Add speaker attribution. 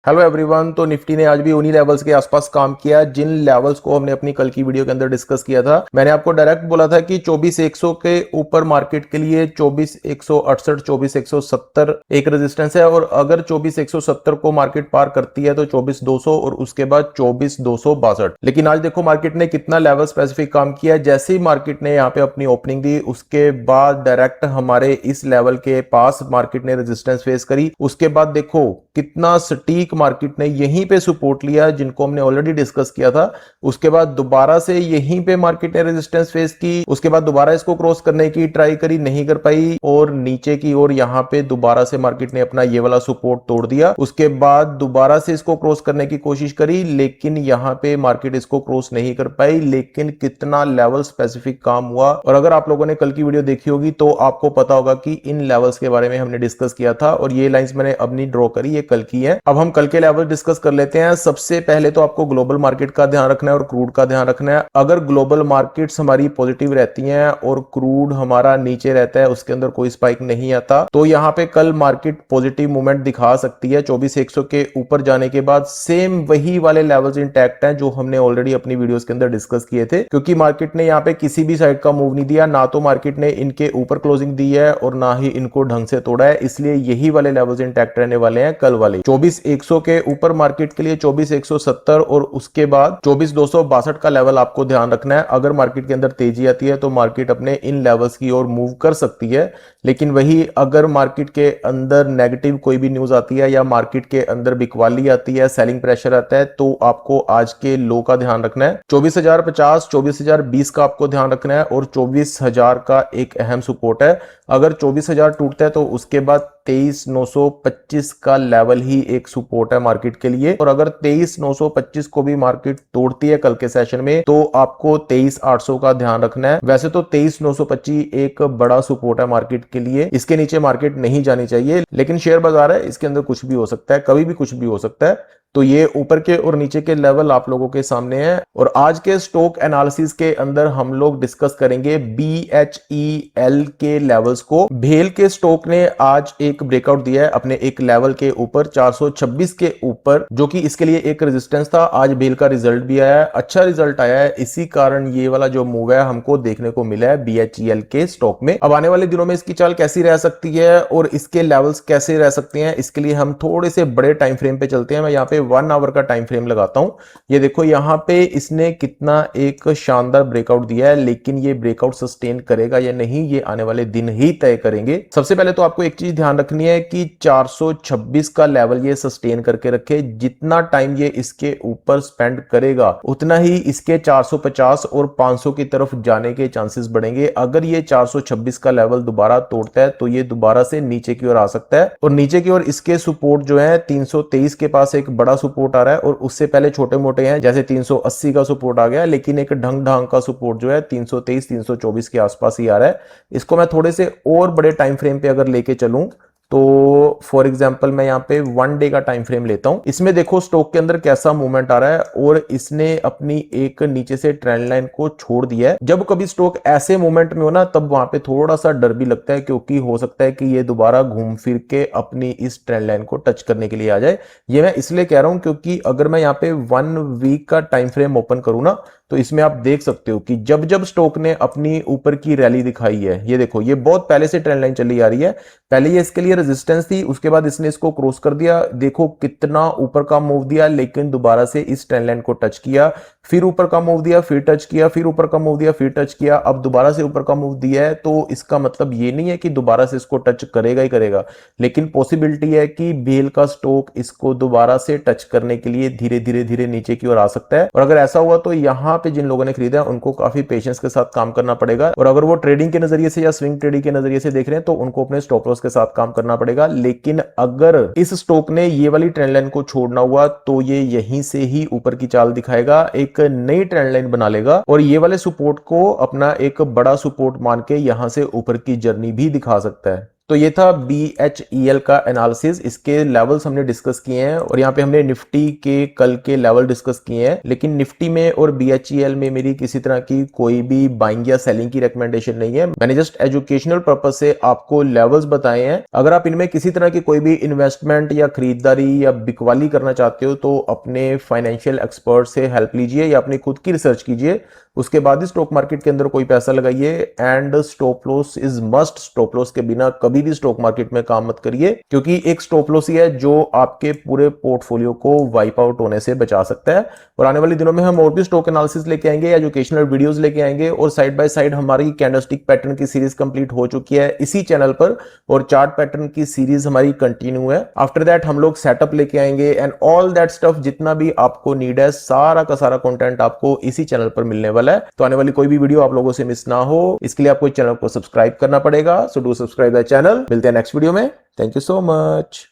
Speaker 1: Hello everyone. तो Nifty ने आज भी उन्हीं लेवल्स के आसपास काम किया जिन लेवल्स को हमने अपनी कल की वीडियो के अंदर डिस्कस किया था। मैंने आपको डायरेक्ट बोला था कि 24,100 के ऊपर मार्केट के लिए 24,168 24,170 एक रेजिस्टेंस है, और अगर 24,170 को मार्केट पार करती है तो 24,200 और उसके बाद 24,262। लेकिन आज देखो मार्केट ने कितना लेवल स्पेसिफिक काम किया। जैसे ही मार्केट ने यहाँ पे अपनी ओपनिंग दी उसके बाद डायरेक्ट हमारे इस लेवल के पास मार्केट ने रेजिस्टेंस फेस करी। उसके बाद देखो कितना सटीक मार्केट ने यहीं पे सपोर्ट लिया जिनको हमने ऑलरेडी डिस्कस किया था। उसके बाद दोबारा से यहीं पे मार्केट ने रेजिस्टेंस फेस की, उसके बाद दोबारा इसको क्रॉस करने की ट्राई करी, नहीं कर पाई, और नीचे की ओर यहां पे दोबारा से मार्केट ने अपना ये वाला सपोर्ट तोड़ दिया। उसके बाद दोबारा से इसको क्रॉस करने की कोशिश करी, लेकिन यहां पे मार्केट इसको क्रॉस नहीं कर पाई। लेकिन कितना लेवल स्पेसिफिक काम हुआ, और अगर आप लोगों ने कल की वीडियो देखी होगी तो आपको पता होगा कि इन लेवल्स के बारे में हमने डिस्कस किया था, और ये लाइंस मैंने अब नहीं ड्रॉ करी, ये कल की है। अब हम कल के लेवल डिस्कस कर लेते हैं। सबसे पहले तो आपको ग्लोबल मार्केट का ध्यान रखना है और क्रूड का ध्यान रखना है। अगर ग्लोबल मार्केट्स हमारी पॉजिटिव रहती हैं और क्रूड हमारा नीचे रहता है, उसके अंदर कोई स्पाइक नहीं आता, तो यहां पे कल मार्केट पॉजिटिव मूवमेंट दिखा सकती है। 24,100 के ऊपर जाने के बाद सेम वही वाले लेवल्स इंटैक्ट हैं जो हमने ऑलरेडी अपनी वीडियोस के अंदर डिस्कस किए थे, क्योंकि मार्केट ने यहां पे किसी भी साइड का मूव नहीं दिया। ना तो मार्केट ने इनके ऊपर क्लोजिंग दी है और ना ही इनको ढंग से तोड़ा है, इसलिए यही वाले लेवल्स इंटैक्ट रहने वाले हैं कल वाले। 24,100 के ऊपर मार्केट के लिए 24,170 और उसके बाद 24,262 का लेवल आपको ध्यान रखना है। अगर मार्केट के अंदर तेजी आती है तो मार्केट अपने इन लेवल्स की ओर मूव कर सकती है, लेकिन वही अगर मार्केट के अंदर नेगेटिव कोई भी न्यूज आती है या मार्केट के अंदर बिकवाली आती है, सेलिंग प्रेशर आता है, तो आपको आज के लो का ध्यान रखना है। 24,050 24,020 का आपको ध्यान रखना है, और 24,000 का एक अहम सपोर्ट है। अगर 24,000 टूटता है तो उसके बाद 23,925 का लेवल ही एक सपोर्ट है मार्केट के लिए, और अगर 23,925 को भी मार्केट तोड़ती है कल के सेशन में तो आपको 23,800 का ध्यान रखना है। वैसे तो 23,925 एक बड़ा सपोर्ट है मार्केट के लिए, इसके नीचे मार्केट नहीं जानी चाहिए, लेकिन शेयर बाजार है, इसके अंदर कुछ भी हो सकता है, कभी भी कुछ भी हो सकता है। तो ये ऊपर के और नीचे के लेवल आप लोगों के सामने हैं। और आज के स्टॉक एनालिसिस के अंदर हम लोग डिस्कस करेंगे BHEL के लेवल्स को। भेल के स्टॉक ने आज एक ब्रेकआउट दिया है अपने एक लेवल के ऊपर 426 के ऊपर, जो कि इसके लिए एक रेजिस्टेंस था। आज भेल का रिजल्ट भी आया है, अच्छा रिजल्ट आया है, इसी कारण ये वाला जो मूव है हमको देखने को मिला है BHEL के स्टॉक में। अब आने वाले दिनों में इसकी चाल कैसी रह सकती है और इसके लेवल्स कैसे रह सकते हैं, इसके लिए हम थोड़े से बड़े टाइम फ्रेम पे चलते हैं। मैं यहाँ पे 1 आवर का टाइम फ्रेम लगाता हूं। ये देखो यहाँ पे इसने कितना एक शानदार ब्रेकआउट दिया है, लेकिन ये ब्रेकआउट सस्टेन करेगा या नहीं ये आने वाले दिन ही तय करेंगे। सबसे पहले तो आपको एक चीज ध्यान रखनी है कि 426 का लेवल ये सस्टेन करके रखे। जितना टाइम ये इसके ऊपर स्पेंड करेगा उतना ही इसके 450 और 500 की तरफ जाने के चांसेस बढ़ेंगे। अगर ये 426 का लेवल दोबारा तोड़ता है तो ये दोबारा से नीचे की ओर आ सकता है, और नीचे की ओर इसके सपोर्ट जो है 323 के पास एक बड़ा सपोर्ट आ रहा है, और उससे पहले छोटे मोटे हैं जैसे 380 का सपोर्ट आ गया, लेकिन एक ढंग ढांग का सपोर्ट जो है 323 324 के आसपास ही आ रहा है। इसको मैं थोड़े से और बड़े टाइम फ्रेम पे अगर लेके चलूं तो फॉर एग्जांपल मैं यहाँ पे 1 डे का टाइम फ्रेम लेता हूं। इसमें देखो स्टॉक के अंदर कैसा मूवमेंट आ रहा है, और इसने अपनी एक नीचे से ट्रेंड लाइन को छोड़ दिया है। जब कभी स्टॉक ऐसे मूवमेंट में हो ना तब वहां पे थोड़ा सा डर भी लगता है, क्योंकि हो सकता है कि ये दोबारा घूम फिर के अपनी इस ट्रेंड लाइन को टच करने के लिए आ जाए। ये मैं इसलिए कह रहा हूं क्योंकि अगर मैं यहाँ पे 1 वीक का टाइम फ्रेम ओपन करूं ना तो इसमें आप देख सकते हो कि जब जब स्टॉक ने अपनी ऊपर की रैली दिखाई है, ये देखो ये बहुत पहले से ट्रेंड लाइन चली आ रही है, पहले ये इसके लिए रेजिस्टेंस थी, उसके बाद इसने इसको क्रॉस कर दिया, देखो कितना ऊपर का मूव दिया, लेकिन दोबारा से इस ट्रेंड लाइन को टच किया, फिर ऊपर का मूव दिया, फिर टच किया, फिर ऊपर का मूव दिया, फिर टच किया, अब दोबारा से ऊपर का मूव दिया है। तो इसका मतलब ये नहीं है कि दोबारा से इसको टच करेगा ही करेगा, लेकिन पॉसिबिलिटी है कि भेल का स्टॉक इसको दोबारा से टच करने के लिए धीरे धीरे धीरे नीचे की ओर आ सकता है। और अगर ऐसा हुआ तो यहाँ पे जिन लोगों ने खरीदा उनको काफी पेशेंस के साथ काम करना पड़ेगा, और अगर वो ट्रेडिंग के नजरिए से या स्विंग ट्रेडिंग के नजरिए से देख रहे हैं तो उनको अपने स्टॉप लॉस के साथ काम करना पड़ेगा। लेकिन अगर इस स्टॉक ने ये वाली ट्रेंड लाइन को छोड़ना हुआ तो ये यहीं से ही ऊपर की चाल दिखाएगा, एक नई ट्रेंड लाइन बना लेगा, और ये वाले सपोर्ट को अपना एक बड़ा सपोर्ट मान के यहां से ऊपर की जर्नी भी दिखा सकता है। तो ये था BHEL का एनालिसिस, इसके लेवल्स हमने डिस्कस किए हैं और यहाँ पे हमने निफ्टी के कल के लेवल डिस्कस किए हैं। लेकिन निफ्टी में और BHEL में मेरी किसी तरह की कोई भी बाइंग या सेलिंग की रिकमेंडेशन नहीं है। मैंने जस्ट एजुकेशनल पर्पज से आपको लेवल्स बताए हैं। अगर आप इनमें किसी तरह की कोई भी इन्वेस्टमेंट या खरीदारी या बिकवाली करना चाहते हो तो अपने फाइनेंशियल एक्सपर्ट से हेल्प लीजिए या अपनी खुद की रिसर्च कीजिए, उसके बाद ही स्टॉक मार्केट के अंदर कोई पैसा लगाइए। And stop loss is must, stop loss के बिना कभी भी स्टॉक मार्केट में काम मत करिए, क्योंकि एक स्टॉप लॉस ही है जो आपके पूरे पोर्टफोलियो को वाइप आउट होने से बचा सकता है। और आने वाले दिनों में हम और भी स्टॉक एनालिसिस लेके आएंगे, एजुकेशनल वीडियोस लेके आएंगे और साइड बाय साइड हमारी कैंडलस्टिक पैटर्न की सीरीज कंप्लीट हो चुकी है इसी चैनल पर और चार्ट पैटर्न की सीरीज हमारी कंटिन्यू है। आफ्टर दैट हम लोग सेटअप लेके आएंगे एंड ऑल दैट स्टफ, जितना भी आपको नीड है सारा का सारा कंटेंट आपको इसी चैनल पर मिलने वाला है। तो आने वाली कोई भी वीडियो आप लोगों से मिस ना हो, इसके लिए आपको चैनल को सब्सक्राइब करना पड़ेगा। So do subscribe the channel. मिलते हैं नेक्स्ट वीडियो में। Thank you so much.